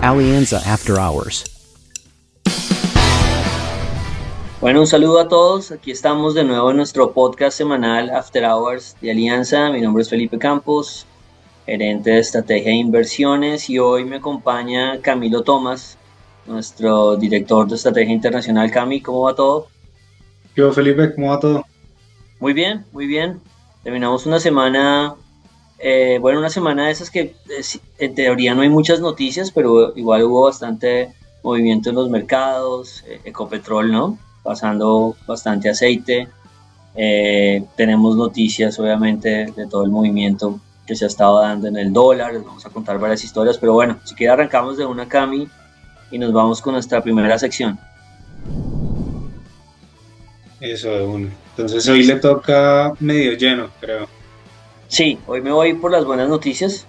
Alianza After Hours. Bueno, un saludo a todos. Aquí estamos de nuevo en nuestro podcast semanal After Hours de Alianza. Mi nombre es Felipe Campos, gerente de estrategia e inversiones, y hoy me acompaña Camilo Tomás, nuestro director de estrategia internacional. Cami, ¿cómo va todo? Yo, Felipe, ¿cómo va todo? Muy bien, muy bien. Terminamos una semana, una semana de esas que en teoría no hay muchas noticias, pero igual hubo bastante movimiento en los mercados. Ecopetrol, ¿no? Pasando bastante aceite. Tenemos noticias, obviamente, de todo el movimiento que se ha estado dando en el dólar. Les vamos a contar varias historias, pero bueno, si quiere arrancamos de una, Cami, y nos vamos con nuestra primera sección. Eso de uno. Entonces hoy le toca medio lleno, creo. Sí, hoy me voy por las buenas noticias,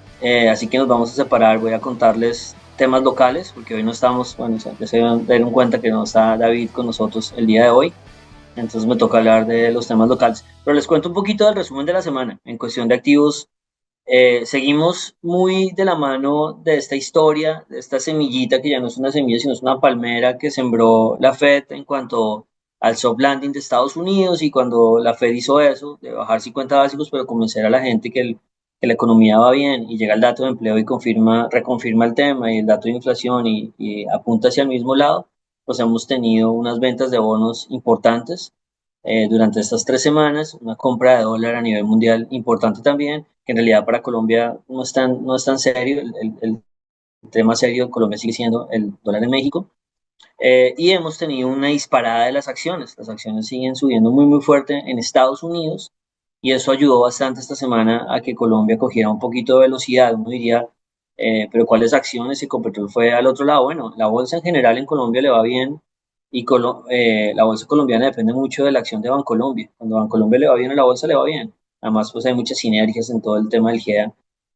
así que nos vamos a separar. Voy a contarles temas locales, porque hoy no estamos, bueno, ya se dieron cuenta que no está David con nosotros el día de hoy, entonces me toca hablar de los temas locales. Pero les cuento un poquito del resumen de la semana. En cuestión de activos, seguimos muy de la mano de esta historia, de esta semillita que ya no es una semilla, sino es una palmera que sembró la Fed en cuanto al soft landing de Estados Unidos. Y cuando la Fed hizo eso, de bajar 50 básicos, pero convencer a la gente que la economía va bien, y llega el dato de empleo y reconfirma el tema, y el dato de inflación, y apunta hacia el mismo lado, pues hemos tenido unas ventas de bonos importantes durante estas 3 semanas, una compra de dólar a nivel mundial importante también, que en realidad para Colombia no es tan serio. El tema serio de Colombia sigue siendo el dólar en México. Y hemos tenido una disparada de las acciones. Las acciones siguen subiendo muy, muy fuerte en Estados Unidos, y eso ayudó bastante esta semana a que Colombia cogiera un poquito de velocidad. Uno diría, pero ¿cuáles acciones? Si Ecopetrol fue al otro lado. Bueno, la bolsa en general en Colombia le va bien, y la bolsa colombiana depende mucho de la acción de Bancolombia. Cuando Bancolombia le va bien, a la bolsa le va bien. Además, pues hay muchas sinergias en todo el tema del GEA,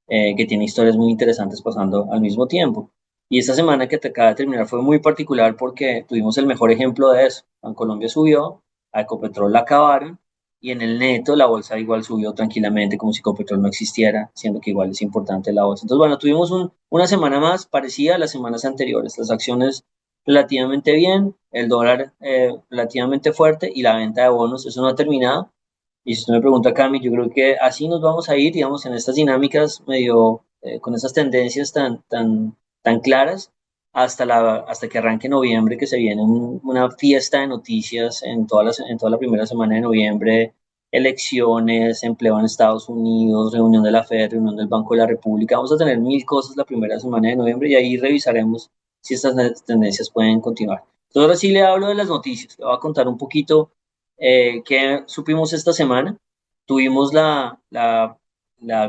que tiene historias muy interesantes pasando al mismo tiempo. Y esta semana que te acaba de terminar fue muy particular porque tuvimos el mejor ejemplo de eso. Bancolombia subió, a Ecopetrol la acabaron, y en el neto la bolsa igual subió tranquilamente, como si Ecopetrol no existiera, siendo que igual es importante la bolsa. Entonces, bueno, tuvimos una semana más parecida a las semanas anteriores. Las acciones relativamente bien, el dólar relativamente fuerte, y la venta de bonos, eso no ha terminado. Y si usted me pregunta, Cami, yo creo que así nos vamos a ir, digamos, en estas dinámicas medio, con esas tendencias tan claras, hasta que arranque noviembre, que se viene una fiesta de noticias en toda la primera semana de noviembre: elecciones, empleo en Estados Unidos, reunión de la Fed, reunión del Banco de la República. Vamos a tener mil cosas la primera semana de noviembre, y ahí revisaremos si estas tendencias pueden continuar. Entonces, ahora sí le hablo de las noticias. Le voy a contar un poquito qué supimos esta semana. Tuvimos la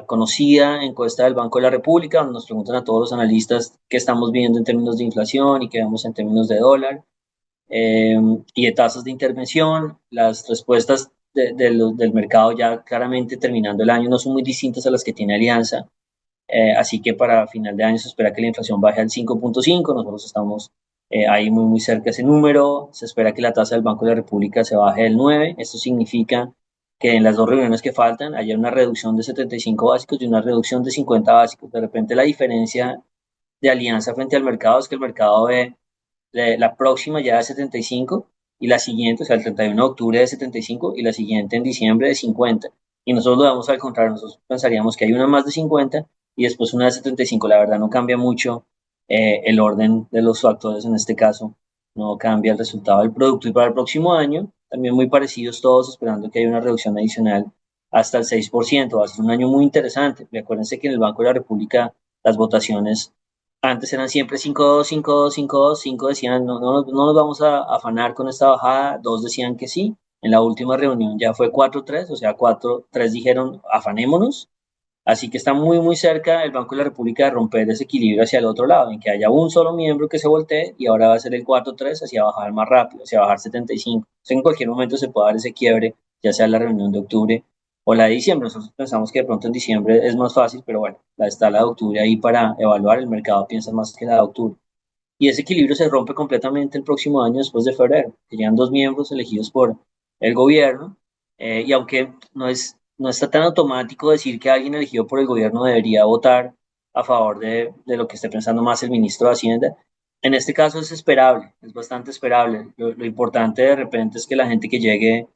conocida encuesta del Banco de la República, donde nos preguntan a todos los analistas qué estamos viendo en términos de inflación y qué vemos en términos de dólar, y de tasas de intervención. Las respuestas del mercado, ya claramente terminando el año, no son muy distintas a las que tiene Alianza. Así que para final de año se espera que la inflación baje al 5.5. Nosotros estamos ahí muy, muy cerca de ese número. Se espera que la tasa del Banco de la República se baje del 9. Esto significa que en las dos reuniones que faltan haya una reducción de 75 básicos y una reducción de 50 básicos. De repente la diferencia de Alianza frente al mercado es que el mercado ve la próxima ya de 75, y la siguiente, o sea, el 31 de octubre de 75, y la siguiente en diciembre de 50. Y nosotros lo vamos al contrario. Nosotros pensaríamos que hay una más de 50 y después una de 75. La verdad no cambia mucho el orden de los factores en este caso. No cambia el resultado del producto. Y para el próximo año, también muy parecidos todos, esperando que haya una reducción adicional hasta el 6%. Va a ser un año muy interesante. Acuérdense que en el Banco de la República las votaciones antes eran siempre 5-2, 5-2, 5-2. 5 decían no, no, no nos vamos a afanar con esta bajada, 2 decían que sí. En la última reunión ya fue 4-3, o sea, 4-3 dijeron afanémonos. Así que está muy, muy cerca el Banco de la República de romper ese equilibrio hacia el otro lado, en que haya un solo miembro que se voltee, y ahora va a ser el 4-3 hacia bajar más rápido, hacia bajar 75. O sea, en cualquier momento se puede dar ese quiebre, ya sea la reunión de octubre o la de diciembre. Nosotros pensamos que de pronto en diciembre es más fácil, pero bueno, está la de octubre ahí para evaluar. El mercado piensa más que la de octubre. Y ese equilibrio se rompe completamente el próximo año, después de febrero, que llegan dos miembros elegidos por el gobierno. Y aunque no está tan automático decir que alguien elegido por el gobierno debería votar a favor de lo que esté pensando más el ministro de Hacienda. En este caso es esperable, es bastante esperable. Lo importante de repente es que la gente que llegue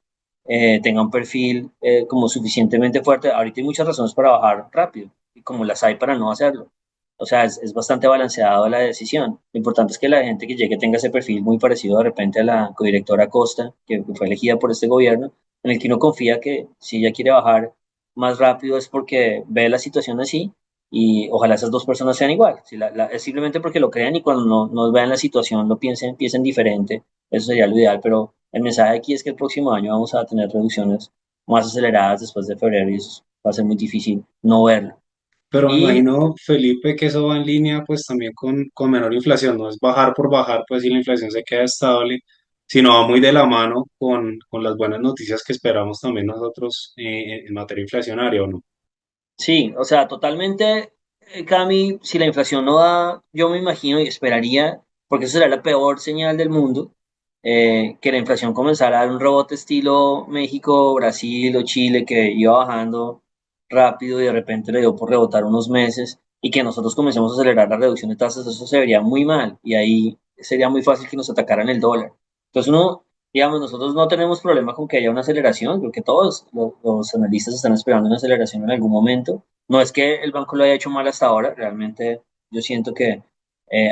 tenga un perfil como suficientemente fuerte. Ahorita hay muchas razones para bajar rápido y como las hay para no hacerlo. O sea, es bastante balanceado la decisión. Lo importante es que la gente que llegue tenga ese perfil muy parecido de repente a la codirectora Costa, que fue elegida por este gobierno, en el que uno confía que si ella quiere bajar más rápido es porque ve la situación así y ojalá esas dos personas sean igual. Si es simplemente porque lo crean y cuando no vean la situación lo piensen diferente, eso sería lo ideal, pero el mensaje aquí es que el próximo año vamos a tener reducciones más aceleradas después de febrero y eso va a ser muy difícil no verlo. Pero me Y imagino, Felipe, que eso va en línea pues también con menor inflación, no es bajar por bajar, pues si la inflación se queda estable, sino va muy de la mano con las buenas noticias que esperamos también nosotros en materia inflacionaria, ¿o no? sí, o sea, totalmente, Cami, si la inflación no da, yo me imagino y esperaría, porque eso será la peor señal del mundo, que la inflación comenzara a dar un rebote estilo México, Brasil o Chile, que iba bajando rápido y de repente le dio por rebotar unos meses y que nosotros comencemos a acelerar la reducción de tasas, eso se vería muy mal y ahí sería muy fácil que nos atacaran el dólar. Entonces uno, digamos, nosotros no tenemos problema con que haya una aceleración, porque todos los analistas están esperando una aceleración en algún momento. No es que el banco lo haya hecho mal hasta ahora, realmente yo siento que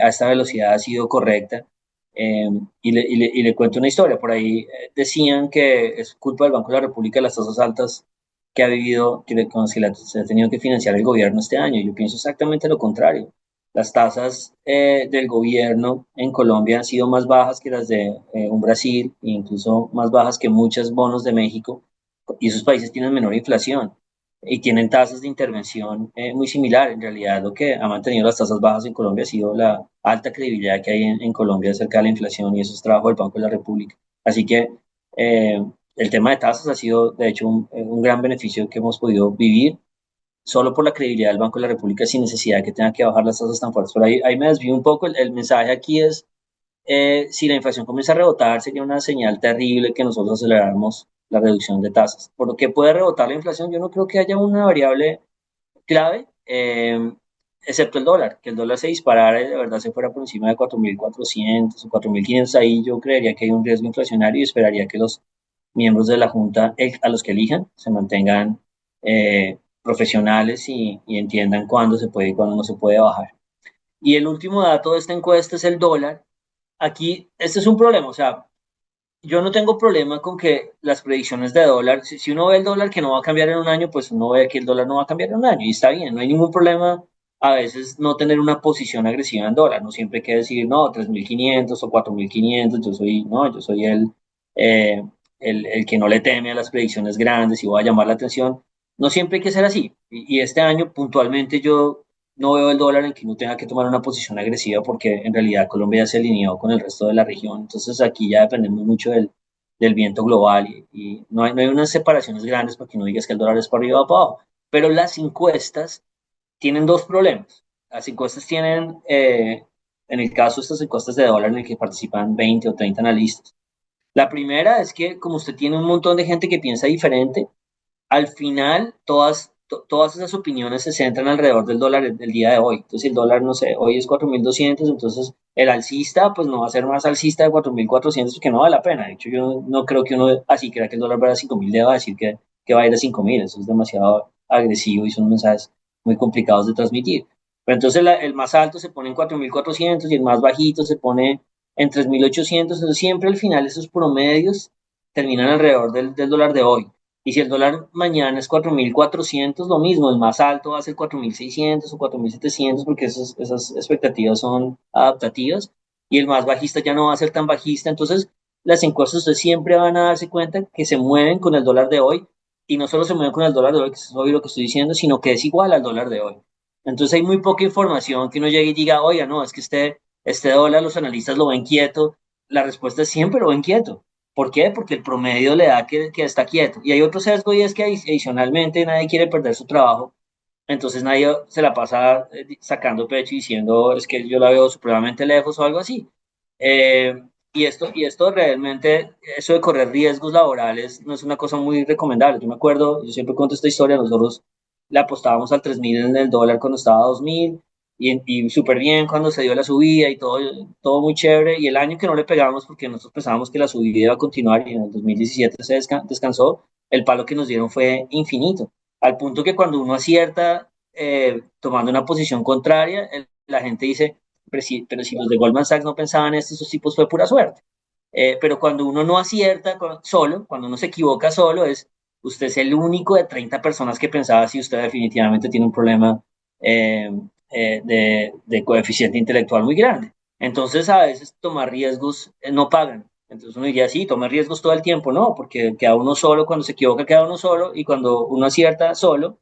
a esta velocidad ha sido correcta. Eh, y le cuento una historia. Por ahí decían que es culpa del Banco de la República las tasas altas que ha vivido, con las que se ha tenido que financiar el gobierno este año. Yo pienso exactamente lo contrario. Las tasas del gobierno en Colombia han sido más bajas que las de un Brasil, e incluso más bajas que muchos bonos de México, y esos países tienen menor inflación y tienen tasas de intervención muy similar. En realidad, lo que ha mantenido las tasas bajas en Colombia ha sido la alta credibilidad que hay en Colombia acerca de la inflación y eso es trabajo del Banco de la República. Así que el tema de tasas ha sido, de hecho, un gran beneficio que hemos podido vivir solo por la credibilidad del Banco de la República sin necesidad de que tenga que bajar las tasas tan fuertes. Por ahí me desvío un poco. El mensaje aquí es, si la inflación comienza a rebotar, sería una señal terrible que nosotros aceleráramos la reducción de tasas. Por lo que puede rebotar la inflación, yo no creo que haya una variable clave, excepto el dólar, que el dólar se disparara y de verdad se fuera por encima de 4.400 o 4.500, ahí yo creería que hay un riesgo inflacionario y esperaría que los miembros de la Junta, a los que elijan, se mantengan profesionales y entiendan cuándo se puede y cuándo no se puede bajar. Y el último dato de esta encuesta es el dólar. Aquí, este es un problema, o sea, yo no tengo problema con que las predicciones de dólar, si uno ve el dólar que no va a cambiar en un año, pues uno ve que el dólar no va a cambiar en un año y está bien, no hay ningún problema a veces no tener una posición agresiva en dólar, no siempre hay que decir, no, 3.500 o 4.500, yo soy, no, yo soy eh, el que no le teme a las predicciones grandes y voy a llamar la atención, no siempre hay que ser así y este año puntualmente yo no veo el dólar en que no tenga que tomar una posición agresiva porque en realidad Colombia ya se alineó con el resto de la región. Entonces aquí ya dependemos mucho del viento global y no hay unas separaciones grandes para que no digas que el dólar es para arriba o para abajo. Pero las encuestas tienen dos problemas. Las encuestas tienen, en el caso de estas encuestas de dólar en el que participan 20 o 30 analistas. La primera es que como usted tiene un montón de gente que piensa diferente, al final todas esas opiniones se centran alrededor del dólar del día de hoy. Entonces, si el dólar, no sé, hoy es 4.200, entonces el alcista, pues no va a ser más alcista de 4.400 porque no vale la pena. De hecho, yo no creo que uno así crea que el dólar va a 5.000, deba decir que va a ir a 5.000. Eso es demasiado agresivo y son mensajes muy complicados de transmitir. Pero entonces el más alto se pone en 4.400 y el más bajito se pone en 3.800. Entonces, siempre al final esos promedios terminan alrededor del dólar de hoy. Y si el dólar mañana es 4.400, lo mismo, el más alto va a ser 4.600 o 4.700 porque esas expectativas son adaptativas y el más bajista ya no va a ser tan bajista. Entonces, las encuestas ustedes siempre van a darse cuenta que se mueven con el dólar de hoy y no solo se mueven con el dólar de hoy, que es obvio lo que estoy diciendo, sino que es igual al dólar de hoy. Entonces, hay muy poca información que uno llegue y diga, oiga, no, es que este dólar los analistas lo ven quieto. La respuesta es siempre lo ven quieto. ¿Por qué? Porque el promedio le da que está quieto. Y hay otro sesgo y es que adicionalmente nadie quiere perder su trabajo. Entonces nadie se la pasa sacando pecho y diciendo es que yo la veo supremamente lejos o algo así. Eh, y esto realmente, eso de correr riesgos laborales no es una cosa muy recomendable. Yo me acuerdo, yo siempre cuento esta historia, nosotros le apostábamos al 3.000 en el dólar cuando estaba a 2.000 y súper bien cuando se dio la subida y todo muy chévere. Y el año que no le pegamos porque nosotros pensábamos que la subida iba a continuar y en el 2017 se descansó, el palo que nos dieron fue infinito. Al punto que cuando uno acierta tomando una posición contraria, la gente dice, pero si los de Goldman Sachs no pensaban esto, esos tipos fue pura suerte. Pero cuando uno no acierta solo, cuando uno se equivoca solo, usted es el único de 30 personas que pensaba si usted definitivamente tiene un problema eh, de coeficiente intelectual muy grande. Entonces, a veces tomar riesgos no pagan. Entonces uno diría, sí, tome riesgos todo el tiempo, no, porque queda uno solo, cuando se equivoca queda uno solo, y cuando uno acierta solo,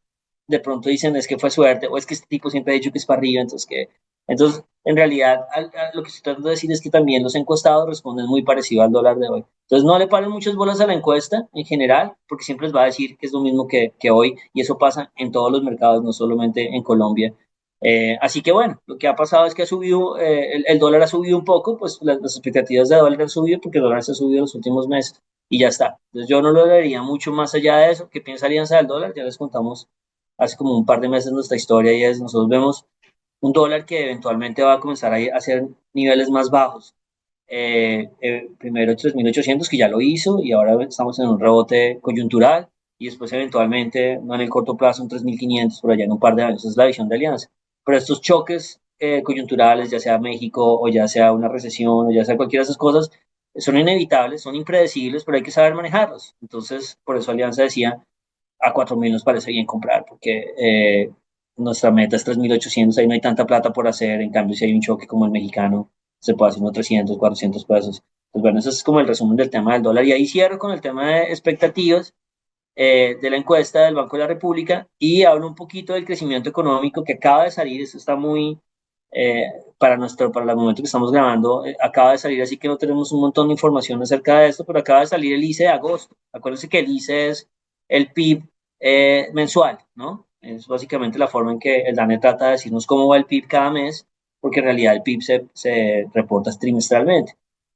de pronto dicen es que fue suerte, o es que este tipo siempre ha dicho que es para arriba, entonces en realidad lo que estoy tratando de decir es que también los encuestados responden muy parecido al dólar de hoy. Entonces no le paren muchas bolas a la encuesta en general, porque siempre les va a decir que es lo mismo que hoy, y eso pasa en todos los mercados, no solamente en Colombia. Así que bueno, lo que ha pasado es que ha subido, el dólar ha subido un poco, pues las expectativas de dólar han subido porque el dólar se ha subido en los últimos meses y ya está. Entonces yo no lo vería mucho más allá de eso. ¿Qué piensa Alianza del dólar? Ya les contamos hace como un par de meses nuestra historia y es, nosotros vemos un dólar que eventualmente va a comenzar a hacer niveles más bajos. Primero 3.800 que ya lo hizo y ahora estamos en un rebote coyuntural y después eventualmente, no en el corto plazo, un 3.500 por allá en un par de años. Esa es la visión de Alianza. Pero estos choques coyunturales, ya sea México o ya sea una recesión o ya sea cualquiera de esas cosas, son inevitables, son impredecibles, pero hay que saber manejarlos. Entonces, por eso Alianza decía, a 4.000 nos parece bien comprar, porque nuestra meta es 3.800, ahí no hay tanta plata por hacer, en cambio si hay un choque como el mexicano, se puede hacer unos 300, 400 pesos. Pues bueno, eso es como el resumen del tema del dólar. Y ahí cierro con el tema de expectativas de la encuesta del Banco de la República y hablo un poquito del crecimiento económico que acaba de salir, eso está muy, eh, para el momento que estamos grabando, acaba de salir, así que no tenemos un montón de información acerca de esto, pero acaba de salir el ICE de agosto. Acuérdense que el ICE es el PIB mensual, ¿no? Es básicamente la forma en que el DANE trata de decirnos cómo va el PIB cada mes, porque en realidad el PIB se reporta trimestralmente.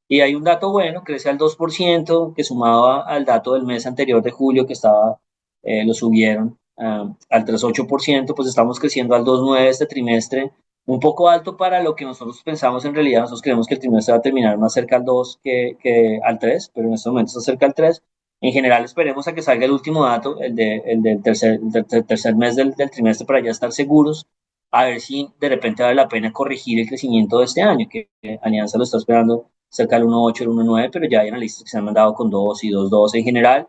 Y hay un dato bueno, crece al 2%, que sumado al dato del mes anterior de julio, que lo subieron al 3,8%, pues estamos creciendo al 2,9% este trimestre, un poco alto para lo que nosotros pensamos en realidad. Nosotros creemos que el trimestre va a terminar más cerca al 2 que al 3, pero en este momento está cerca al 3. En general esperemos a que salga el último dato, el del tercer mes del trimestre, para ya estar seguros, a ver si de repente vale la pena corregir el crecimiento de este año, que Alianza lo está esperando cerca del 1,8, el 1,9, pero ya hay analistas que se han mandado con 2 y 2,2 en general.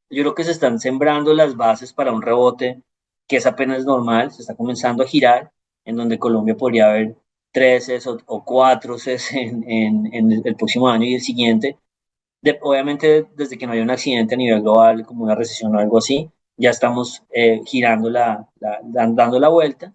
Yo creo que se están sembrando las bases para un rebote que es apenas normal, se está comenzando a girar, en donde Colombia podría haber 13 o 4 en el próximo año y el siguiente. Obviamente, desde que no haya un accidente a nivel global, como una recesión o algo así, ya estamos girando dando la vuelta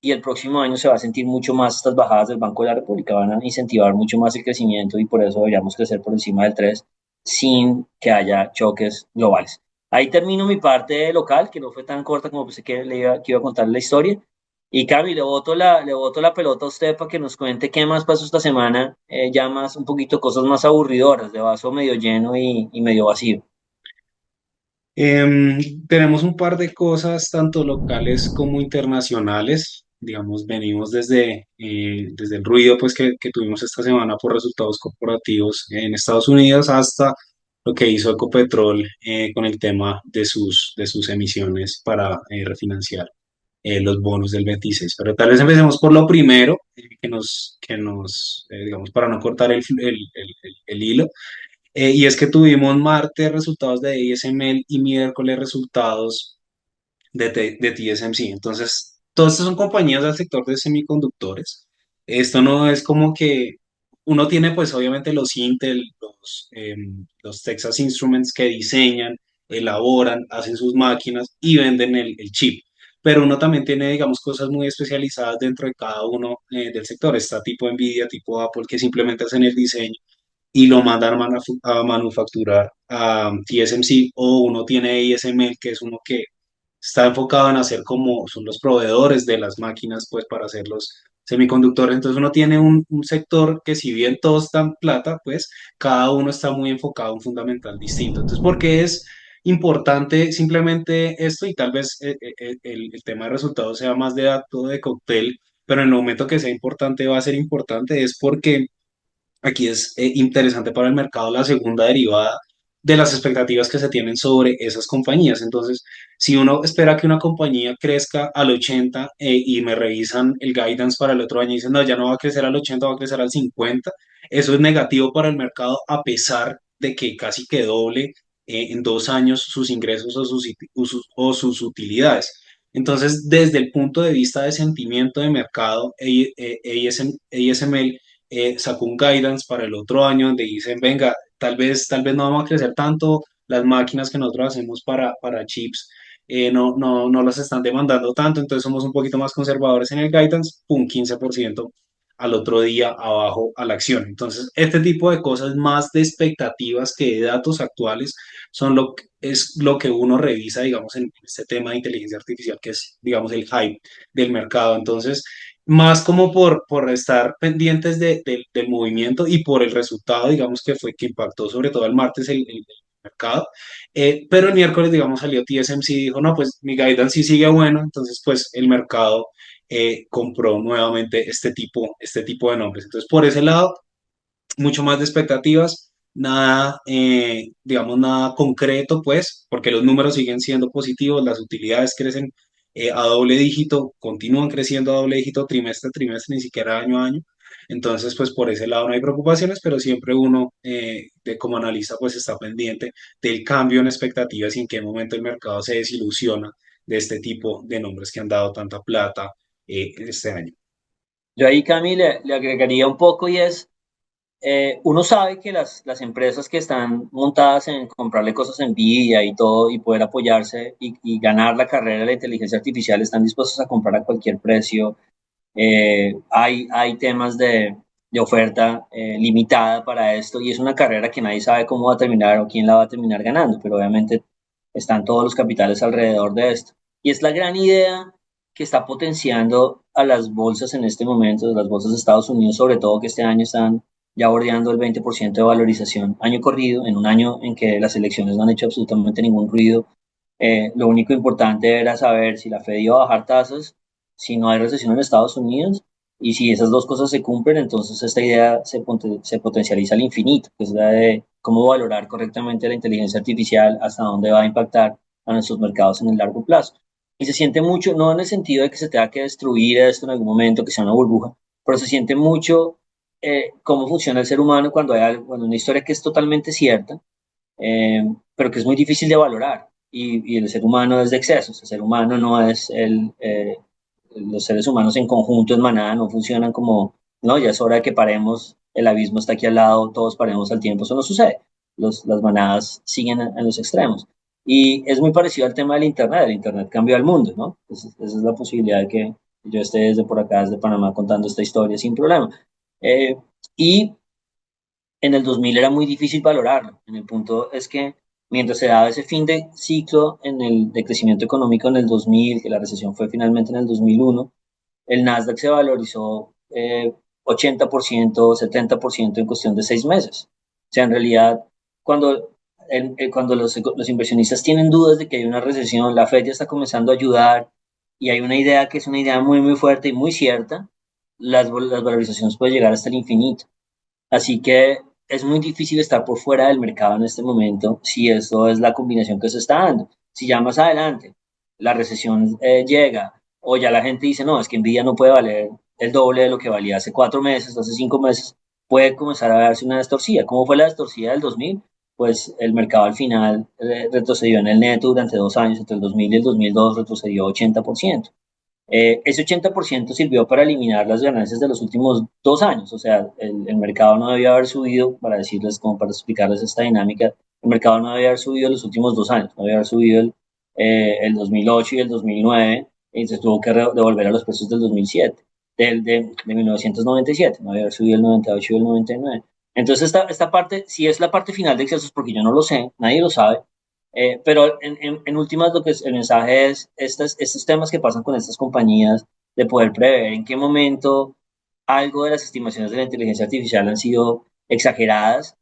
y el próximo año se va a sentir mucho más estas bajadas del Banco de la República, van a incentivar mucho más el crecimiento y por eso deberíamos crecer por encima del 3 sin que haya choques globales. Ahí termino mi parte local, que no fue tan corta como pensé que iba a contar la historia. Y Cami, le boto la pelota a usted para que nos cuente qué más pasó esta semana, ya más un poquito cosas más aburridoras, de vaso medio lleno y medio vacío. Tenemos un par de cosas, tanto locales como internacionales. Digamos, venimos desde el ruido pues, que tuvimos esta semana por resultados corporativos en Estados Unidos hasta lo que hizo Ecopetrol con el tema de sus emisiones para refinanciar los bonos del 26. Pero tal vez empecemos por lo primero, digamos, para no cortar el hilo. Y es que tuvimos martes resultados de ASML y miércoles resultados de TSMC. Entonces, todas estas son compañías del sector de semiconductores. Esto no es como que uno tiene, pues obviamente los Intel, los Texas Instruments que diseñan, elaboran, hacen sus máquinas y venden el chip. Pero uno también tiene, digamos, cosas muy especializadas dentro de cada uno del sector. Está tipo Nvidia, tipo Apple, que simplemente hacen el diseño y lo mandan a manufacturar a TSMC, o uno tiene ASML, que es uno que está enfocado en hacer como son los proveedores de las máquinas pues para hacer los semiconductores. Entonces uno tiene un sector que, si bien todos están plata, pues cada uno está muy enfocado a un fundamental distinto. Entonces, ¿por qué es importante simplemente esto y tal vez el tema de resultados sea más de dato de cóctel, pero en el momento que sea importante va a ser importante es porque aquí es interesante para el mercado la segunda derivada de las expectativas que se tienen sobre esas compañías. Entonces, si uno espera que una compañía crezca al 80 y me revisan el guidance para el otro año y dicen, no, ya no va a crecer al 80, va a crecer al 50, eso es negativo para el mercado a pesar de que casi que doble en 2 años sus ingresos o sus utilidades. Entonces, desde el punto de vista de sentimiento de mercado, ASML sacó un guidance para el otro año donde dicen, venga, tal vez no vamos a crecer tanto, las máquinas que nosotros hacemos para chips no las están demandando tanto, entonces somos un poquito más conservadores en el guidance, pum, 15% al otro día abajo a la acción. Entonces, este tipo de cosas más de expectativas que de datos actuales es lo que uno revisa, digamos, en este tema de inteligencia artificial, que es, digamos, el hype del mercado. Entonces, más como por estar pendientes del movimiento y por el resultado, digamos que fue que impactó sobre todo el martes el mercado. Pero el miércoles, digamos, salió TSMC y dijo, no, pues mi guidance sí sigue bueno, entonces pues el mercado compró nuevamente este tipo de nombres. Entonces, por ese lado, mucho más de expectativas, nada, digamos, nada concreto, pues, porque los números siguen siendo positivos, las utilidades crecen a doble dígito, continúan creciendo a doble dígito trimestre a trimestre, ni siquiera año a año. Entonces, pues por ese lado no hay preocupaciones, pero siempre uno, de como analista, pues está pendiente del cambio en expectativas y en qué momento el mercado se desilusiona de este tipo de nombres que han dado tanta plata este año. Yo ahí, Cami, le agregaría un poco y es, uno sabe que las empresas que están montadas en comprarle cosas a Nvidia y todo y poder apoyarse y ganar la carrera de la inteligencia artificial están dispuestos a comprar a cualquier precio. Hay temas de oferta limitada para esto y es una carrera que nadie sabe cómo va a terminar o quién la va a terminar ganando, pero obviamente están todos los capitales alrededor de esto. Y es la gran idea que está potenciando a las bolsas en este momento, las bolsas de Estados Unidos, sobre todo que este año están ya bordeando el 20% de valorización año corrido, en un año en que las elecciones no han hecho absolutamente ningún ruido. Lo único importante era saber si la Fed iba a bajar tasas, si no hay recesión en Estados Unidos, y si esas dos cosas se cumplen, entonces esta idea se potencializa al infinito, que es la de cómo valorar correctamente la inteligencia artificial, hasta dónde va a impactar a nuestros mercados en el largo plazo. Y se siente mucho, no en el sentido de que se tenga que destruir esto en algún momento, que sea una burbuja, pero se siente mucho cómo funciona el ser humano cuando hay cuando una historia que es totalmente cierta, pero que es muy difícil de valorar. Y el ser humano es de excesos, el ser humano no es los seres humanos en conjunto, en manada, no funcionan como, no, ya es hora de que paremos, el abismo está aquí al lado, todos paremos al tiempo, eso no sucede. Las manadas siguen en los extremos. Y es muy parecido al tema del Internet, el Internet cambió al mundo, ¿no? Esa es la posibilidad de que yo esté desde por acá, desde Panamá, contando esta historia sin problema. Eh, y en el 2000 era muy difícil valorarlo. En el punto es que mientras se daba ese fin de ciclo en el de crecimiento económico en el 2000, que la recesión fue finalmente en el 2001, el Nasdaq se valorizó 80%, 70% en cuestión de 6 meses. O sea, en realidad, cuando, cuando los inversionistas tienen dudas de que hay una recesión, la Fed ya está comenzando a ayudar y hay una idea que es una idea muy, muy fuerte y muy cierta, las valorizaciones pueden llegar hasta el infinito. Así que es muy difícil estar por fuera del mercado en este momento si eso es la combinación que se está dando. Si ya más adelante la recesión llega o ya la gente dice, no, es que Nvidia no puede valer el doble de lo que valía hace 4 meses, hace 5 meses, puede comenzar a darse una distorsión. ¿Cómo fue la distorsión del 2000? Pues el mercado al final retrocedió en el neto durante 2 años, entre el 2000 y el 2002 retrocedió 80%. Ese 80% sirvió para eliminar las ganancias de los últimos 2 años, o sea, el mercado no debía haber subido, para decirles, como para explicarles esta dinámica, el mercado no debía haber subido los últimos 2 años, no debía haber subido el 2008 y el 2009, y se tuvo que devolver a los precios del 2007, de 1997, no debía haber subido el 98 y el 99. Entonces, esta parte, si es la parte final de excesos, porque yo no lo sé, nadie lo sabe, pero en últimas, lo que es, el mensaje es estos temas que pasan con estas compañías, de poder prever en qué momento algo de las estimaciones de la inteligencia artificial han sido exageradas,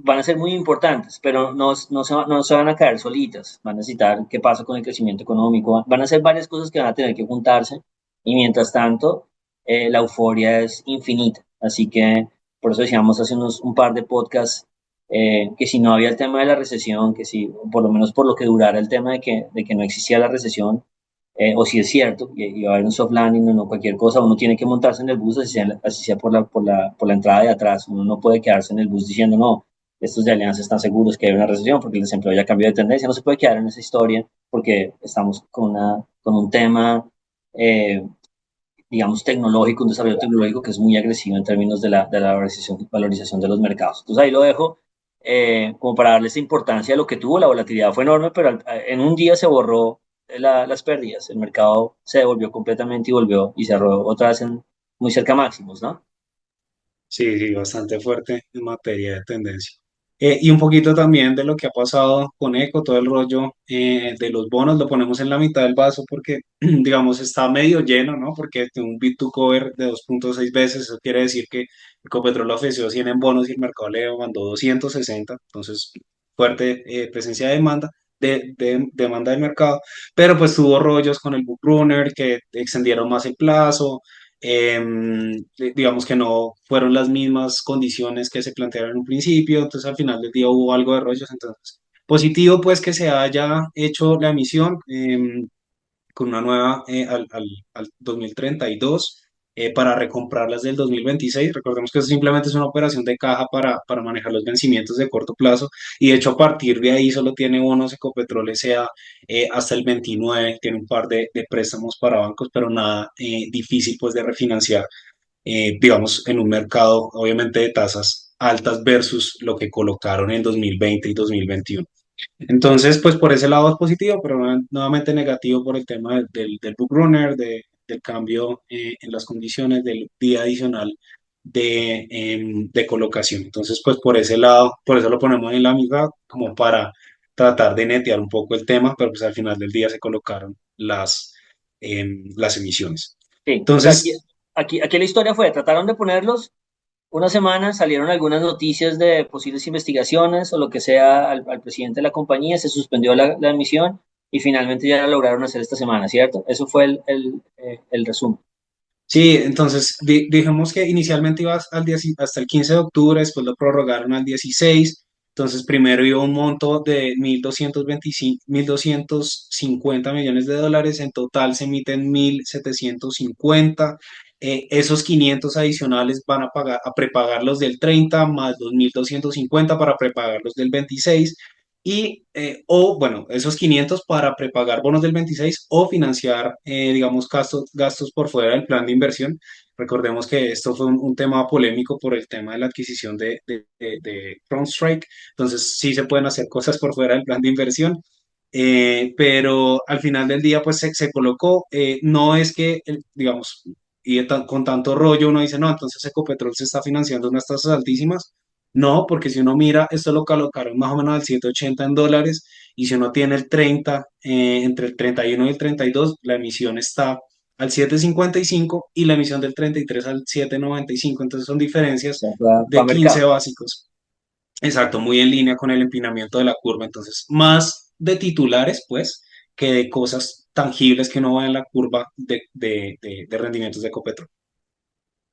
van a ser muy importantes, pero no se van a caer solitas. Van a necesitar qué pasa con el crecimiento económico. Van a ser varias cosas que van a tener que juntarse y mientras tanto, la euforia es infinita. Así que por eso decíamos hace un par de podcasts que si no había el tema de la recesión, que si por lo menos por lo que durara el tema de que no existía la recesión, o si es cierto, y va a haber un soft landing o no, cualquier cosa, uno tiene que montarse en el bus, así sea por la entrada de atrás. Uno no puede quedarse en el bus diciendo, no, estos de Alianza están seguros que hay una recesión porque el desempleo ya cambió de tendencia. No se puede quedar en esa historia porque estamos con un tema, eh, digamos, tecnológico, un desarrollo tecnológico que es muy agresivo en términos de la valorización de los mercados. Entonces ahí lo dejo como para darle esa importancia a lo que tuvo. La volatilidad fue enorme, pero en un día se borró las pérdidas. El mercado se devolvió completamente y volvió y cerró otra vez muy cerca a máximos, ¿no? Sí, sí, bastante fuerte en materia de tendencia. Y un poquito también de lo que ha pasado con Eco, todo el rollo de los bonos, lo ponemos en la mitad del vaso porque, digamos, está medio lleno, ¿no? Porque tiene un bid to cover de 2.6 veces, eso quiere decir que Ecopetrol ofreció 100 en bonos y el mercado le mandó 260, entonces fuerte presencia de demanda, de demanda del mercado, pero pues tuvo rollos con el book runner que extendieron más el plazo. Digamos que no fueron las mismas condiciones que se plantearon en un principio, entonces al final del día hubo algo de rollos, entonces positivo pues que se haya hecho la emisión con una nueva al 2032 para recomprarlas del 2026. Recordemos que eso simplemente es una operación de caja para manejar los vencimientos de corto plazo y de hecho a partir de ahí solo tiene bonos Ecopetrol S.A. Hasta el 29, tiene un par de préstamos para bancos, pero nada difícil pues de refinanciar, digamos, en un mercado obviamente de tasas altas versus lo que colocaron en 2020 y 2021. Entonces, pues por ese lado es positivo, pero nuevamente negativo por el tema del book runner, del cambio en las condiciones del día adicional de colocación. Entonces, pues por ese lado, por eso lo ponemos en la mitad, como para tratar de netear un poco el tema, pero pues al final del día se colocaron las emisiones. Sí, o sea, Entonces, aquí la historia fue, trataron de ponerlos una semana, salieron algunas noticias de posibles investigaciones o lo que sea al presidente de la compañía, se suspendió la emisión y finalmente ya la lograron hacer esta semana, ¿cierto? Eso fue el resumen. sí, entonces dijimos que inicialmente iba hasta el 15 de octubre, después lo prorrogaron al 16. Entonces primero iba un monto de 1.225, 1.250 millones de dólares, en total se emiten 1.750. Esos 500 adicionales van a pagar, a prepagar los del 30 más los 1.250 para prepagar los del 26 y, o bueno, esos 500 para prepagar bonos del 26 o financiar, digamos, gastos por fuera del plan de inversión. Recordemos que esto fue un tema polémico por el tema de la adquisición de CrowdStrike, entonces sí se pueden hacer cosas por fuera del plan de inversión, pero al final del día pues se colocó, no es que, digamos, con tanto rollo uno dice, no, entonces Ecopetrol se está financiando unas tasas altísimas. No, porque si uno mira, esto lo colocaron más o menos al 780 en dólares y si uno tiene el 30, entre el 31 y el 32, la emisión está al 755 y la emisión del 33 al 795, entonces son O diferencias sea, fue a de 15 mercado. básicos. Exacto, muy en línea con el empinamiento de la curva, entonces más de titulares, pues, que de cosas tangibles que no van en la curva de rendimientos de Ecopetrol.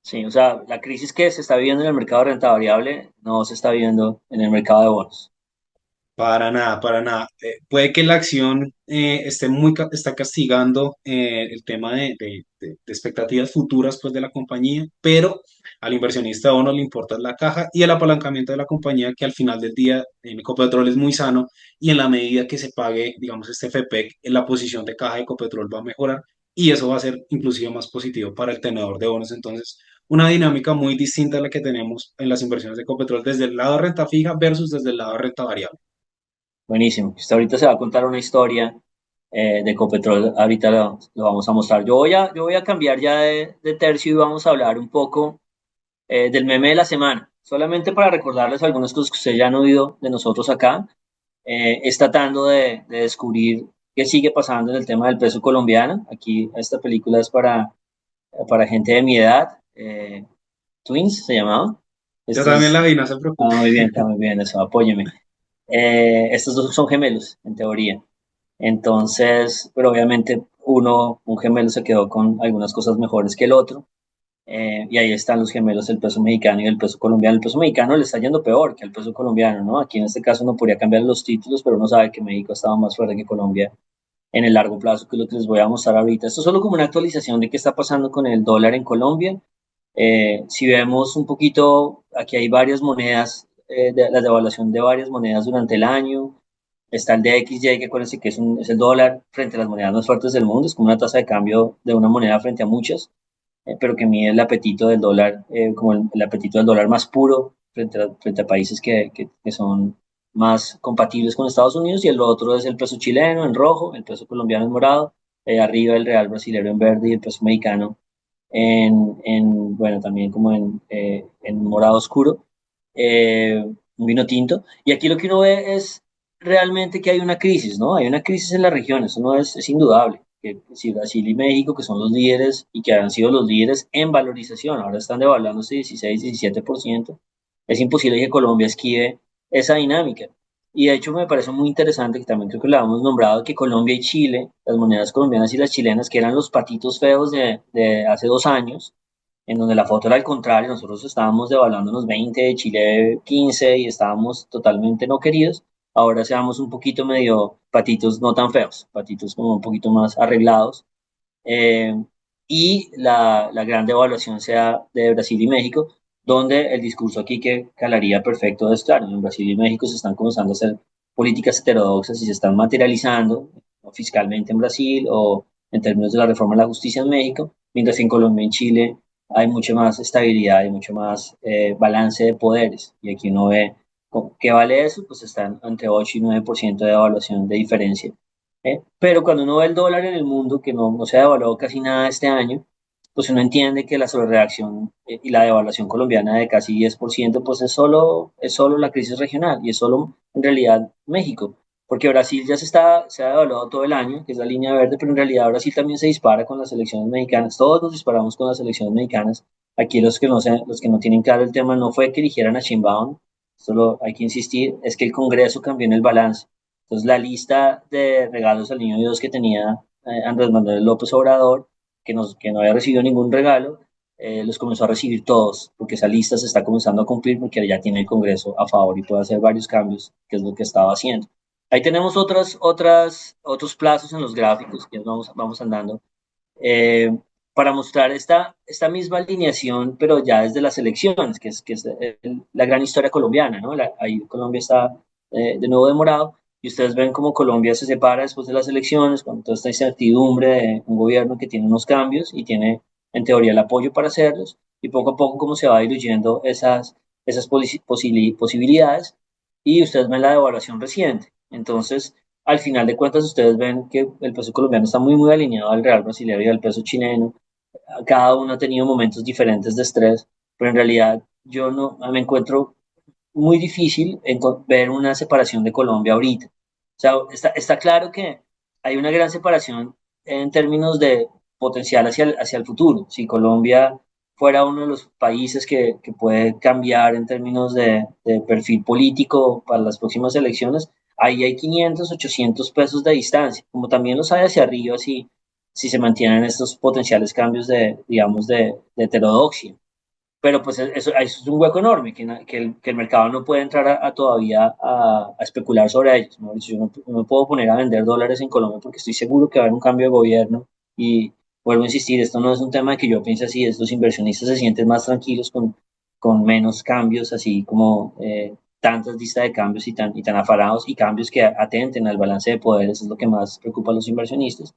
Sí, o sea, la crisis que se está viviendo en el mercado de renta variable no se está viendo en el mercado de bonos. Para nada, para nada. Puede que la acción está castigando el tema de expectativas futuras pues, de la compañía, pero al inversionista o no le importa la caja y el apalancamiento de la compañía, que al final del día en Ecopetrol es muy sano y en la medida que se pague, digamos, este FPEC, la posición de caja de Ecopetrol va a mejorar y eso va a ser inclusive más positivo para el tenedor de bonos. Entonces, una dinámica muy distinta a la que tenemos en las inversiones de Ecopetrol desde el lado de renta fija versus desde el lado de renta variable. Buenísimo. Hasta ahorita se va a contar una historia de Ecopetrol. Ahorita lo vamos a mostrar. Yo voy a cambiar ya de tercio y vamos a hablar un poco del meme de la semana. Solamente para recordarles algunas cosas que ustedes ya han oído de nosotros acá. Es tratando de descubrir qué sigue pasando en el tema del peso colombiano. Aquí esta película es para gente de mi edad. Twins se llamaba. Yo Estos, también la vi, no se preocupe. está muy bien, eso, apóyeme. Estos dos son gemelos, en teoría. Entonces, pero obviamente un gemelo se quedó con algunas cosas mejores que el otro. Y ahí están los gemelos, el peso mexicano y el peso colombiano. El peso mexicano le está yendo peor que el peso colombiano, ¿no? Aquí en este caso no podría cambiar los títulos, pero uno sabe que México estaba más fuerte que Colombia en el largo plazo, que es lo que les voy a mostrar ahorita. Esto es solo como una actualización de qué está pasando con el dólar en Colombia. Si vemos un poquito, aquí hay varias monedas, la devaluación de varias monedas durante el año. Está el DXY, que acuérdense que es el dólar frente a las monedas más fuertes del mundo, es como una tasa de cambio de una moneda frente a muchas, pero que mide el apetito del dólar, como el apetito del dólar más puro frente a países que son más compatibles con Estados Unidos, y el otro es el peso chileno en rojo, el peso colombiano en morado, arriba el real brasilero en verde y el peso mexicano bueno, también como en morado oscuro, un vino tinto. Y aquí lo que uno ve es realmente que hay una crisis, ¿no? Hay una crisis en la región, eso no es indudable. Que si Brasil y México, que son los líderes y que han sido los líderes en valorización, ahora están devaluándose 16, 17%, es imposible que Colombia esquive esa dinámica. Y de hecho me parece muy interesante, que también creo que lo hemos nombrado, que Colombia y Chile, las monedas colombianas y las chilenas, que eran los patitos feos de hace 2 años, en donde la foto era al contrario, nosotros estábamos devaluando unos 20, Chile 15 y estábamos totalmente no queridos, ahora seamos un poquito medio patitos no tan feos, patitos como un poquito más arreglados, eh, y la gran devaluación sea de Brasil y México, donde el discurso aquí que calaría perfecto es claro, en Brasil y México se están comenzando a hacer políticas heterodoxas y se están materializando, ¿no? Fiscalmente en Brasil o en términos de la reforma de la justicia en México, mientras que en Colombia y en Chile hay mucha más estabilidad y mucho más balance de poderes. Y aquí uno ve qué vale eso, pues están entre 8 y 9% de devaluación de diferencia. Pero cuando uno ve el dólar en el mundo, que no se ha devaluado casi nada este año, pues uno entiende que la sobrereacción y la devaluación colombiana de casi 10%, pues es solo la crisis regional y es solo en realidad México, porque Brasil ya se ha devaluado todo el año, que es la línea verde, pero en realidad Brasil también se dispara con las elecciones mexicanas, todos nos disparamos con las elecciones mexicanas. Aquí los que no tienen claro el tema no fue que eligieran a Sheinbaum, solo hay que insistir, es que el Congreso cambió en el balance. Entonces, la lista de regalos al niño Dios que tenía Andrés Manuel López Obrador, que no había recibido ningún regalo, los comenzó a recibir todos, porque esa lista se está comenzando a cumplir porque ya tiene el Congreso a favor y puede hacer varios cambios, que es lo que estaba haciendo. Ahí tenemos otros plazos en los gráficos que vamos andando, eh, para mostrar esta misma alineación, pero ya desde las elecciones, que es la gran historia colombiana, ¿no? Ahí Colombia está de nuevo demorado, y ustedes ven cómo Colombia se separa después de las elecciones, con toda esta incertidumbre de un gobierno que tiene unos cambios y tiene, en teoría, el apoyo para hacerlos, y poco a poco cómo se va diluyendo esas posibilidades, y ustedes ven la devaluación reciente. Entonces, al final de cuentas, ustedes ven que el peso colombiano está muy, muy alineado al real brasileño y al peso chileno. Cada uno ha tenido momentos diferentes de estrés, pero en realidad yo no me encuentro muy difícil ver una separación de Colombia ahorita. O sea, está claro que hay una gran separación en términos de potencial hacia el futuro. Si Colombia fuera uno de los países que puede cambiar en términos de perfil político para las próximas elecciones, ahí hay 500, 800 pesos de distancia, como también los hay hacia arriba si se mantienen estos potenciales cambios digamos, de heterodoxia. Pero pues eso es un hueco enorme que el mercado no puede entrar todavía a especular sobre ellos, ¿no? Yo no me puedo poner a vender dólares en Colombia porque estoy seguro que va a haber un cambio de gobierno, y vuelvo a insistir, esto no es un tema de que yo piense así, estos inversionistas se sienten más tranquilos con menos cambios, así como tantas listas de cambios y tan afanados, y cambios que atenten al balance de poderes, es lo que más preocupa a los inversionistas.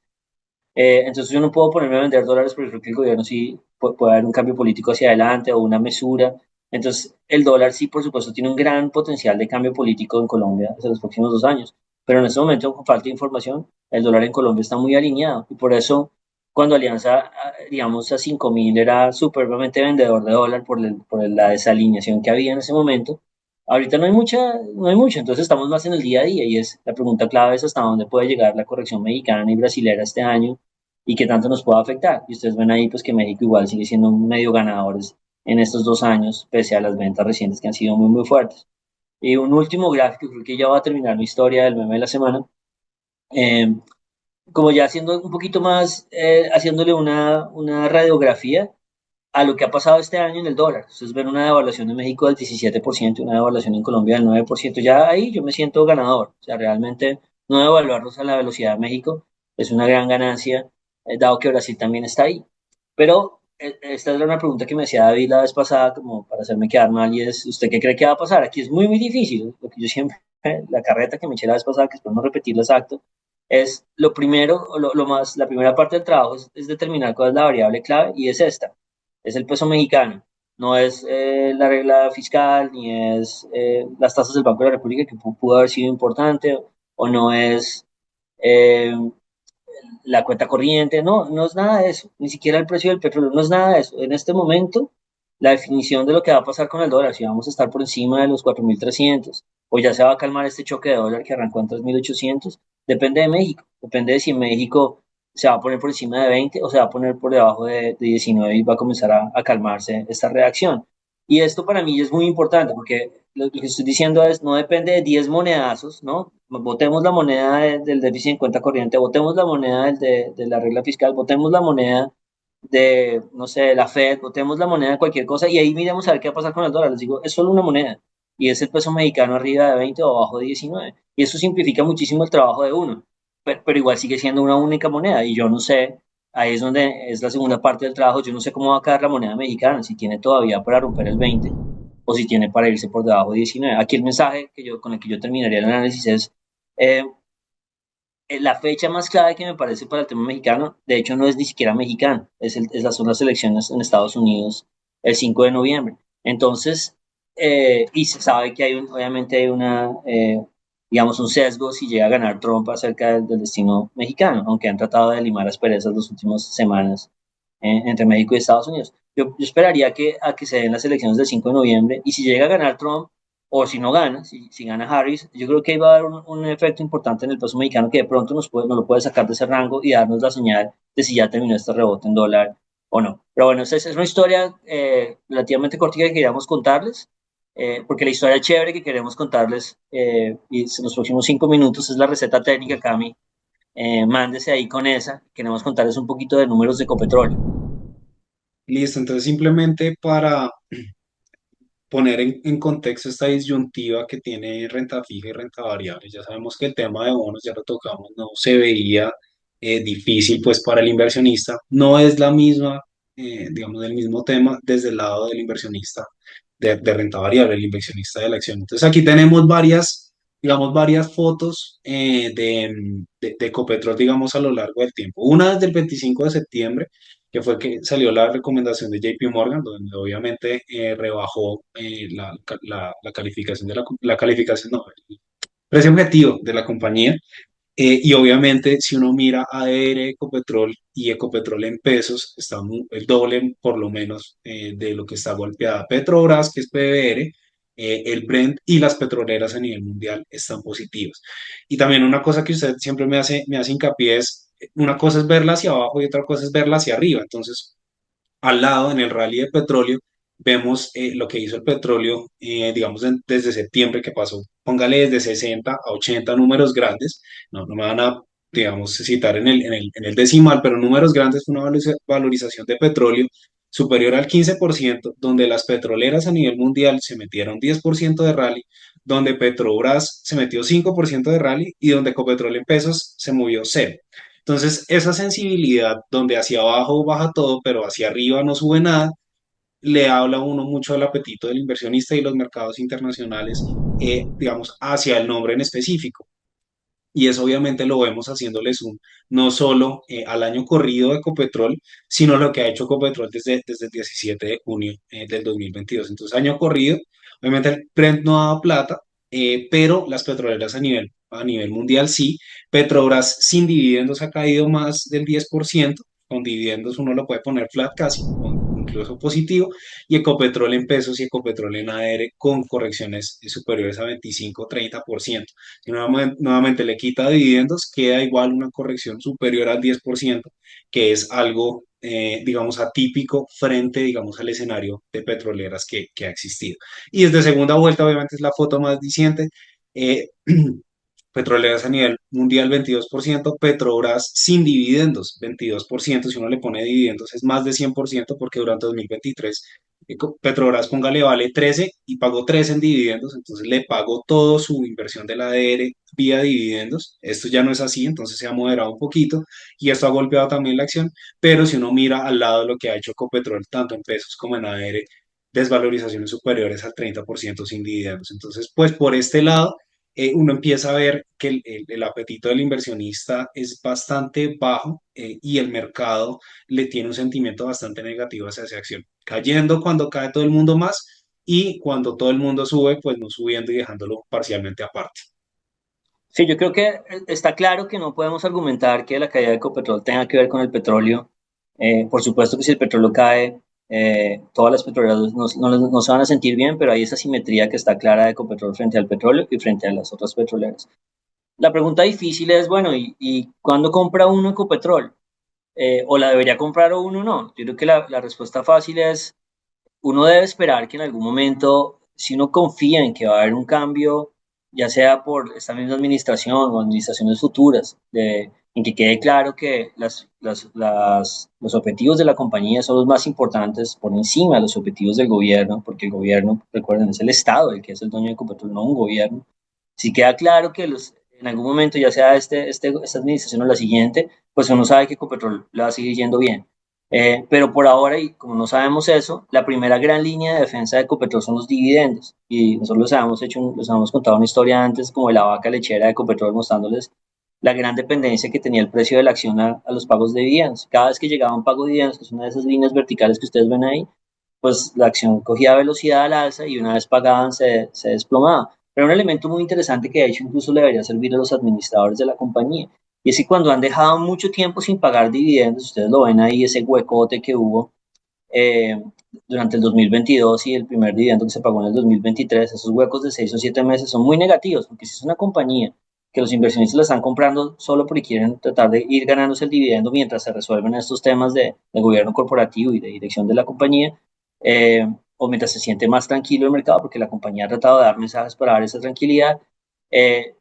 Entonces yo no puedo ponerme a vender dólares porque creo que el gobierno sí puede haber un cambio político hacia adelante o una mesura. Entonces el dólar sí, por supuesto, tiene un gran potencial de cambio político en Colombia hacia los próximos 2 años. Pero en este momento, con falta de información, el dólar en Colombia está muy alineado. Y por eso, cuando Alianza, digamos, a 5.000 era supremamente vendedor de dólar por la desalineación que había en ese momento, ahorita no hay mucha. Entonces estamos más en el día a día, y la pregunta clave es hasta dónde puede llegar la corrección mexicana y brasilera este año y qué tanto nos puede afectar. Y ustedes ven ahí pues que México igual sigue siendo un medio ganador, en estos 2 años, pese a las ventas recientes que han sido muy, muy fuertes. Y un último gráfico, creo que ya va a terminar mi historia del meme de la semana. eh, Como ya haciendo un poquito más, haciéndole una radiografía a lo que ha pasado este año en el dólar. Entonces, ver una devaluación en México del 17%, una devaluación en Colombia del 9%, ya ahí yo me siento ganador. O sea, realmente no devaluarnos a la velocidad de México es una gran ganancia, dado que Brasil también está ahí. Pero esta era una pregunta que me hacía David la vez pasada, como para hacerme quedar mal, y es, ¿usted qué cree que va a pasar? Aquí es muy, muy difícil. Lo que yo siempre, la carreta que me eché la vez pasada, que espero no repetirla exacto, es lo primero, lo más, la primera parte del trabajo es determinar cuál es la variable clave, y es esta, es el peso mexicano. No es la regla fiscal, ni es las tasas del Banco de la República, que pudo haber sido importante, o no es eh, la cuenta corriente, no, no es nada de eso, ni siquiera el precio del petróleo, no es nada de eso. En este momento, la definición de lo que va a pasar con el dólar, si vamos a estar por encima de los 4.300 o ya se va a calmar este choque de dólar que arrancó en 3.800, depende de México, depende de si México se va a poner por encima de 20 o se va a poner por debajo de 19 y va a comenzar a calmarse esta reacción. Y esto para mí es muy importante porque lo que estoy diciendo es, no depende de 10 monedazos, ¿no? Votemos la moneda del déficit en cuenta corriente, votemos la moneda de la regla fiscal, votemos la moneda de, no sé, la Fed, votemos la moneda de cualquier cosa y ahí miremos a ver qué va a pasar con el dólar. Les digo, es solo una moneda y es el peso mexicano arriba de 20 o abajo de 19. Y eso simplifica muchísimo el trabajo de uno, pero igual sigue siendo una única moneda y yo no sé, ahí es donde es la segunda parte del trabajo, yo no sé cómo va a quedar la moneda mexicana, si tiene todavía para romper el 20 o si tiene para irse por debajo de 19. Aquí el mensaje con el que yo terminaría el análisis es, eh, la fecha más clave que me parece para el tema mexicano, de hecho no es ni siquiera mexicano, son las elecciones en Estados Unidos el 5 de noviembre. Entonces, y se sabe que obviamente hay digamos, un sesgo si llega a ganar Trump acerca del destino mexicano, aunque han tratado de limar asperezas las últimas semanas entre México y Estados Unidos. Yo esperaría a que se den las elecciones del 5 de noviembre y si llega a ganar Trump, o si no gana, si gana Harris, yo creo que ahí va a haber un efecto importante en el peso mexicano que de pronto nos lo puede sacar de ese rango y darnos la señal de si ya terminó este rebote en dólar o no. Pero bueno, esa es una historia relativamente cortita que queríamos contarles, porque la historia chévere que queremos contarles y en los próximos 5 minutos es la receta técnica, Cami. Mándese ahí con esa. Queremos contarles un poquito de números de Copetrol. Listo, entonces simplemente para poner en contexto esta disyuntiva que tiene renta fija y renta variable. Ya sabemos que el tema de bonos, ya lo tocamos, no se veía difícil pues para el inversionista. No es la misma, digamos, el mismo tema desde el lado del inversionista de renta variable, el inversionista de la acción. Entonces aquí tenemos varias, digamos, varias fotos de Ecopetrol, digamos, a lo largo del tiempo. Una desde el 25 de septiembre que fue que salió la recomendación de JP Morgan, donde obviamente rebajó la calificación la calificación, no, el precio objetivo de la compañía. Y obviamente, si uno mira ADR, Ecopetrol y Ecopetrol en pesos, está el doble por lo menos de lo que está golpeada Petrobras, que es PBR, el Brent y las petroleras a nivel mundial están positivas. Y también una cosa que usted siempre me hace hincapié es, una cosa es verla hacia abajo y otra cosa es verla hacia arriba. Entonces, al lado, en el rally de petróleo, vemos lo que hizo el petróleo, digamos, desde septiembre que pasó, póngale desde 60 a 80 números grandes, no me van a, digamos, citar en el decimal, pero números grandes fue una valorización de petróleo superior al 15%, donde las petroleras a nivel mundial se metieron 10% de rally, donde Petrobras se metió 5% de rally y donde Ecopetrol en pesos se movió cero. Entonces, esa sensibilidad donde hacia abajo baja todo, pero hacia arriba no sube nada, le habla a uno mucho del apetito del inversionista y los mercados internacionales, digamos, hacia el nombre en específico. Y eso obviamente lo vemos haciéndole zoom no solo al año corrido de Ecopetrol, sino lo que ha hecho Ecopetrol desde el 17 de junio del 2022. Entonces, año corrido, obviamente el Brent no ha dado plata, pero las petroleras a nivel mundial sí. Petrobras sin dividendos ha caído más del 10%, con dividendos uno lo puede poner flat casi, incluso positivo, y Ecopetrol en pesos y Ecopetrol en AR con correcciones superiores a 25-30%. Y nuevamente le quita dividendos, queda igual una corrección superior al 10%, que es algo digamos, atípico frente, digamos, al escenario de petroleras que ha existido. Y desde segunda vuelta, obviamente, es la foto más diciente. eh, Petroleras a nivel mundial 22%, Petrobras sin dividendos 22%, si uno le pone dividendos es más de 100% porque durante 2023 Petrobras, póngale, vale 13 y pagó 13 en dividendos, entonces le pagó todo su inversión de la ADR vía dividendos. Esto ya no es así, entonces se ha moderado un poquito y esto ha golpeado también la acción, pero si uno mira al lado lo que ha hecho Ecopetrol, tanto en pesos como en ADR, desvalorizaciones superiores al 30% sin dividendos. Entonces, pues por este lado uno empieza a ver que el apetito del inversionista es bastante bajo y el mercado le tiene un sentimiento bastante negativo hacia esa acción, cayendo cuando cae todo el mundo más y cuando todo el mundo sube, pues no subiendo y dejándolo parcialmente aparte. Sí, yo creo que está claro que no podemos argumentar que la caída de Ecopetrol tenga que ver con el petróleo. Por supuesto que si el petróleo cae, todas las petroleras no se van a sentir bien, pero hay esa simetría que está clara de Ecopetrol frente al petróleo y frente a las otras petroleras. La pregunta difícil es, bueno, ¿y cuándo compra uno Ecopetrol? ¿O la debería comprar o uno no? Yo creo que la respuesta fácil es uno debe esperar que en algún momento, si uno confía en que va a haber un cambio, ya sea por esta misma administración o administraciones futuras, en que quede claro que los objetivos de la compañía son los más importantes por encima de los objetivos del gobierno, porque el gobierno, recuerden, es el Estado el que es el dueño de Ecopetrol, no un gobierno. Si queda claro que en algún momento, ya sea esta administración o la siguiente, pues uno sabe que Ecopetrol le va a seguir yendo bien. Pero por ahora, y como no sabemos eso, la primera gran línea de defensa de Ecopetrol son los dividendos. Y nosotros les habíamos contado una historia antes, como de la vaca lechera de Ecopetrol, mostrándoles la gran dependencia que tenía el precio de la acción a los pagos de dividendos. Cada vez que llegaba un pago de dividendos, que es una de esas líneas verticales que ustedes ven ahí, pues la acción cogía velocidad al alza y una vez pagaban se desplomaba. Pero un elemento muy interesante que de hecho incluso le debería servir a los administradores de la compañía. Y es que cuando han dejado mucho tiempo sin pagar dividendos, ustedes lo ven ahí, ese huecote que hubo eh, durante el 2022 y el primer dividendo que se pagó en el 2023, esos huecos de 6 o 7 meses son muy negativos, porque si es una compañía que los inversionistas la están comprando solo porque quieren tratar de ir ganándose el dividendo mientras se resuelven estos temas de gobierno corporativo y de dirección de la compañía, eh, o mientras se siente más tranquilo el mercado, porque la compañía ha tratado de dar mensajes para dar esa tranquilidad, eh,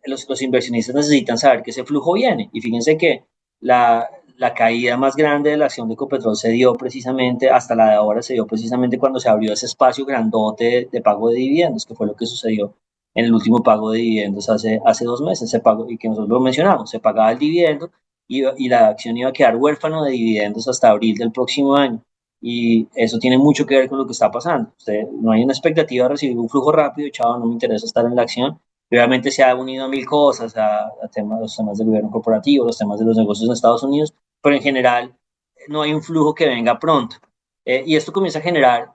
los inversionistas necesitan saber que ese flujo viene. Y fíjense que la caída más grande de la acción de Ecopetrol se dio precisamente, hasta la de ahora, se dio precisamente cuando se abrió ese espacio grandote de pago de dividendos, que fue lo que sucedió en el último pago de dividendos hace 2 meses. Se pagó, y que nosotros lo mencionamos, se pagaba el dividendo y la acción iba a quedar huérfano de dividendos hasta abril del próximo año. Y eso tiene mucho que ver con lo que está pasando. No hay una expectativa de recibir un flujo rápido, chavo, no me interesa estar en la acción. Obviamente se ha unido a mil cosas, los temas del gobierno corporativo, los temas de los negocios en Estados Unidos, pero en general no hay un flujo que venga pronto. Y esto comienza a generar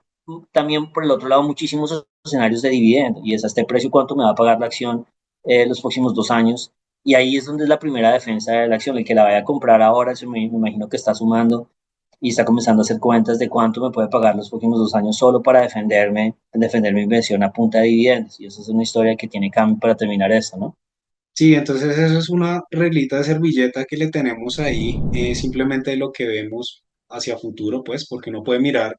también por el otro lado muchísimos escenarios de dividendo y es a este precio cuánto me va a pagar la acción los próximos 2 años. Y ahí es donde es la primera defensa de la acción. El que la vaya a comprar ahora, me imagino que está sumando y está comenzando a hacer cuentas de cuánto me puede pagar los próximos 2 años solo para defender mi inversión a punta de dividendos. Y eso es una historia que tiene cambio para terminar esto, ¿no? Sí, entonces eso es una reglita de servilleta que le tenemos ahí, simplemente lo que vemos hacia futuro, pues, porque uno puede mirar.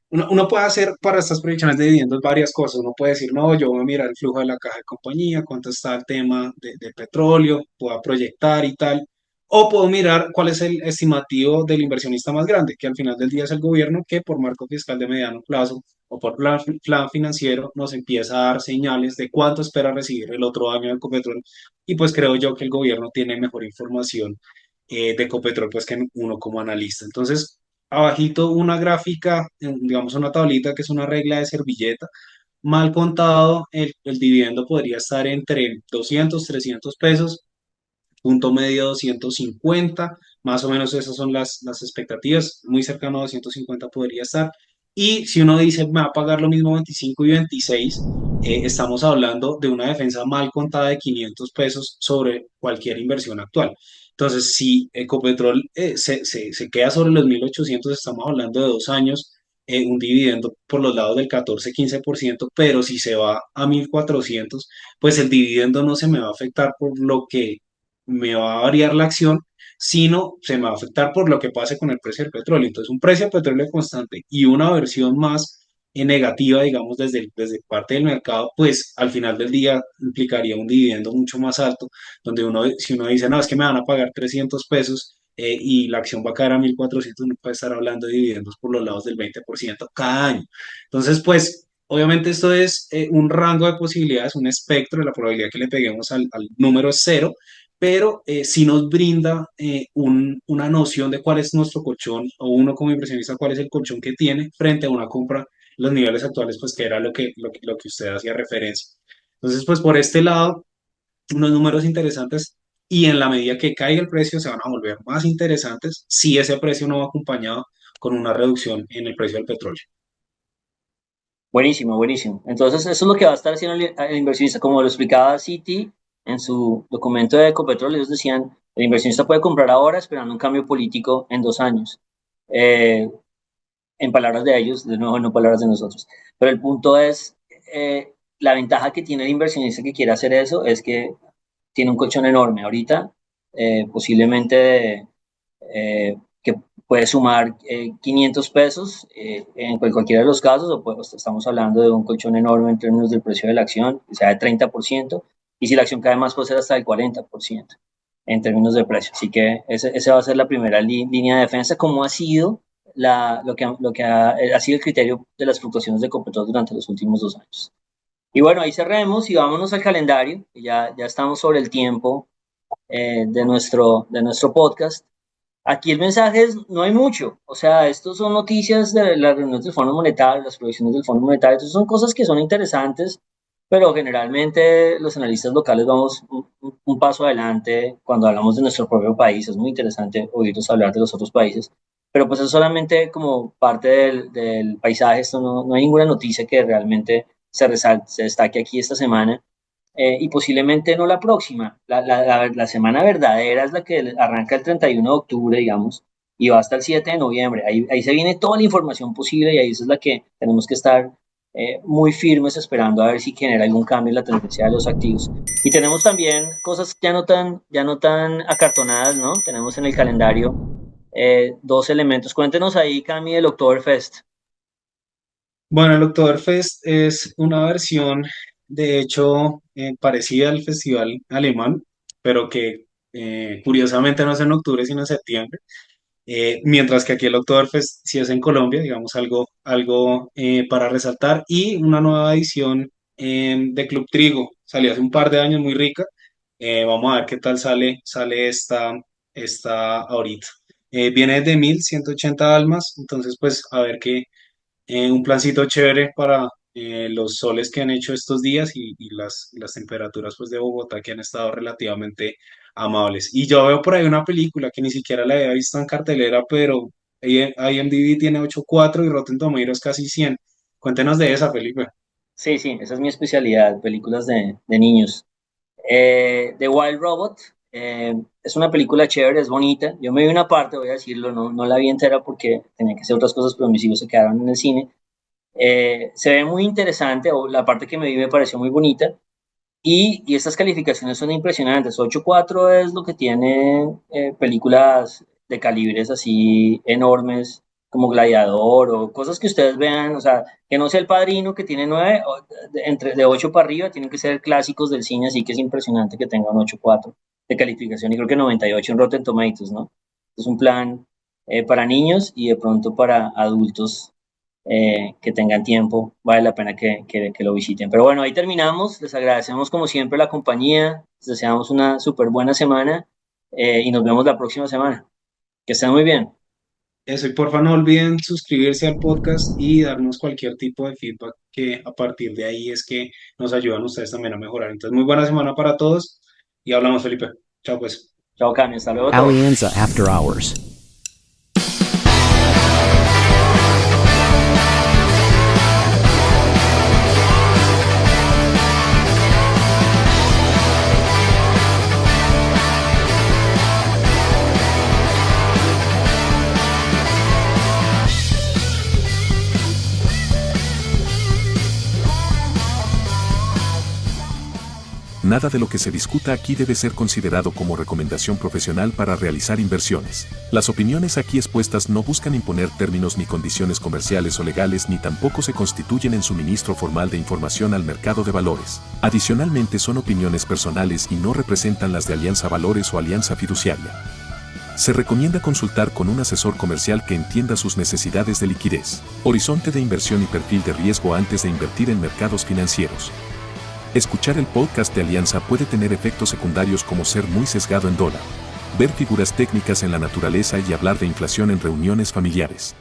Uno puede hacer para estas proyecciones de dividendos varias cosas. Uno puede decir, no, yo voy a mirar el flujo de la caja de compañía, cuánto está el tema de petróleo, puedo proyectar y tal. O puedo mirar cuál es el estimativo del inversionista más grande, que al final del día es el gobierno, que por marco fiscal de mediano plazo o por plan financiero nos empieza a dar señales de cuánto espera recibir el otro año de Ecopetrol. Y pues creo yo que el gobierno tiene mejor información de Ecopetrol pues que uno como analista. Entonces, abajito una gráfica, digamos una tablita que es una regla de servilleta. Mal contado, el dividendo podría estar entre 200, 300 pesos, punto medio 250, más o menos esas son las expectativas, muy cercano a 250 podría estar. Y si uno dice, me va a pagar lo mismo 25 y 26, estamos hablando de una defensa mal contada de 500 pesos sobre cualquier inversión actual. Entonces, si Ecopetrol se queda sobre los 1800, estamos hablando de 2 años, un dividendo por los lados del 14-15%, pero si se va a 1400, pues el dividendo no se me va a afectar por lo que me va a variar la acción, sino se me va a afectar por lo que pase con el precio del petróleo. Entonces, un precio del petróleo constante y una versión más negativa, digamos, desde parte del mercado, pues al final del día implicaría un dividendo mucho más alto, donde si uno dice, no, es que me van a pagar 300 pesos y la acción va a caer a 1.400, uno puede estar hablando de dividendos por los lados del 20% cada año. Entonces, pues, obviamente esto es un rango de posibilidades, un espectro, de la probabilidad que le peguemos al número es cero, pero sí nos brinda una noción de cuál es nuestro colchón, o uno como inversionista, cuál es el colchón que tiene frente a una compra los niveles actuales, pues que era lo que usted hacía referencia. Entonces, pues por este lado, unos números interesantes, y en la medida que caiga el precio se van a volver más interesantes si ese precio no va acompañado con una reducción en el precio del petróleo. Buenísimo, buenísimo. Entonces, eso es lo que va a estar haciendo el inversionista. Como lo explicaba Citi en su documento de Ecopetrol, ellos decían, el inversionista puede comprar ahora esperando un cambio político en 2 años. Eh, en palabras de ellos, de nuevo, no palabras de nosotros. Pero el punto es, la ventaja que tiene el inversionista que quiere hacer eso es que tiene un colchón enorme. Ahorita, posiblemente que puede sumar 500 pesos en cualquiera de los casos, o pues, estamos hablando de un colchón enorme en términos del precio de la acción, que sea de 30%, y si la acción cae más puede ser hasta el 40% en términos de precio. Así que ese va a ser la primera línea de defensa, como ha sido lo que ha sido el criterio de las fluctuaciones de Ecopetrol durante los últimos 2 años. Y bueno, ahí cerremos y vámonos al calendario, ya estamos sobre el tiempo de nuestro podcast. Aquí el mensaje es, no hay mucho, o sea, estos son noticias de las reuniones del Fondo Monetario, las proyecciones del Fondo Monetario, entonces son cosas que son interesantes, pero generalmente los analistas locales vamos un paso adelante cuando hablamos de nuestro propio país, es muy interesante oírlos hablar de los otros países, pero pues es solamente como parte del paisaje, esto no hay ninguna noticia que realmente se destaque aquí esta semana, y posiblemente no la próxima. La semana verdadera es la que arranca el 31 de octubre, digamos, y va hasta el 7 de noviembre. Ahí se viene toda la información posible y ahí esa es la que tenemos que estar muy firmes esperando a ver si genera algún cambio en la tendencia de los activos. Y tenemos también cosas ya no tan acartonadas, ¿no? Tenemos en el calendario dos elementos. Cuéntenos ahí, Cami, del Oktoberfest. Bueno, el Oktoberfest es una versión, de hecho, parecida al festival alemán, pero que curiosamente no es en octubre, sino en septiembre. Mientras que aquí el Oktoberfest sí es en Colombia, digamos algo para resaltar, y una nueva edición de Club Trigo, salió hace un par de años, muy rica. Vamos a ver qué tal sale esta ahorita. Viene de 1.180 almas, entonces pues a ver qué, un plancito chévere para los soles que han hecho estos días y las temperaturas pues de Bogotá que han estado relativamente amables. Y yo veo por ahí una película que ni siquiera la había visto en cartelera, pero IMDb tiene 8.4 y Rotten Tomatoes casi 100. Cuéntenos de esa, Felipe. Sí, sí, esa es mi especialidad, películas de niños. The Wild Robot es una película chévere, es bonita. Yo me vi una parte, voy a decirlo, no la vi entera porque tenía que hacer otras cosas, pero mis hijos se quedaron en el cine. Se ve muy interesante, o la parte que me vi me pareció muy bonita. Y estas calificaciones son impresionantes. 8.4 es lo que tiene películas de calibres así enormes como Gladiador o cosas que ustedes vean, o sea, que no sea El Padrino que tiene 9, entre de 8 para arriba, tienen que ser clásicos del cine, así que es impresionante que tengan 8.4 de calificación y creo que 98 en Rotten Tomatoes, ¿no? Es un plan para niños y de pronto para adultos que tengan tiempo, vale la pena que lo visiten. Pero bueno, ahí terminamos. Les agradecemos como siempre la compañía. Les deseamos una súper buena semana y nos vemos la próxima semana. Que estén muy bien. Eso, y porfa no olviden suscribirse al podcast y darnos cualquier tipo de feedback, que a partir de ahí es que nos ayudan ustedes también a mejorar. Entonces, muy buena semana para todos y hablamos, Felipe. Chao, pues. Chao, Cami. Hasta luego a todos. Alianza After Hours. Nada de lo que se discuta aquí debe ser considerado como recomendación profesional para realizar inversiones. Las opiniones aquí expuestas no buscan imponer términos ni condiciones comerciales o legales ni tampoco se constituyen en suministro formal de información al mercado de valores. Adicionalmente son opiniones personales y no representan las de Alianza Valores o Alianza Fiduciaria. Se recomienda consultar con un asesor comercial que entienda sus necesidades de liquidez, horizonte de inversión y perfil de riesgo antes de invertir en mercados financieros. Escuchar el podcast de Alianza puede tener efectos secundarios como ser muy sesgado en dólar, ver figuras técnicas en la naturaleza y hablar de inflación en reuniones familiares.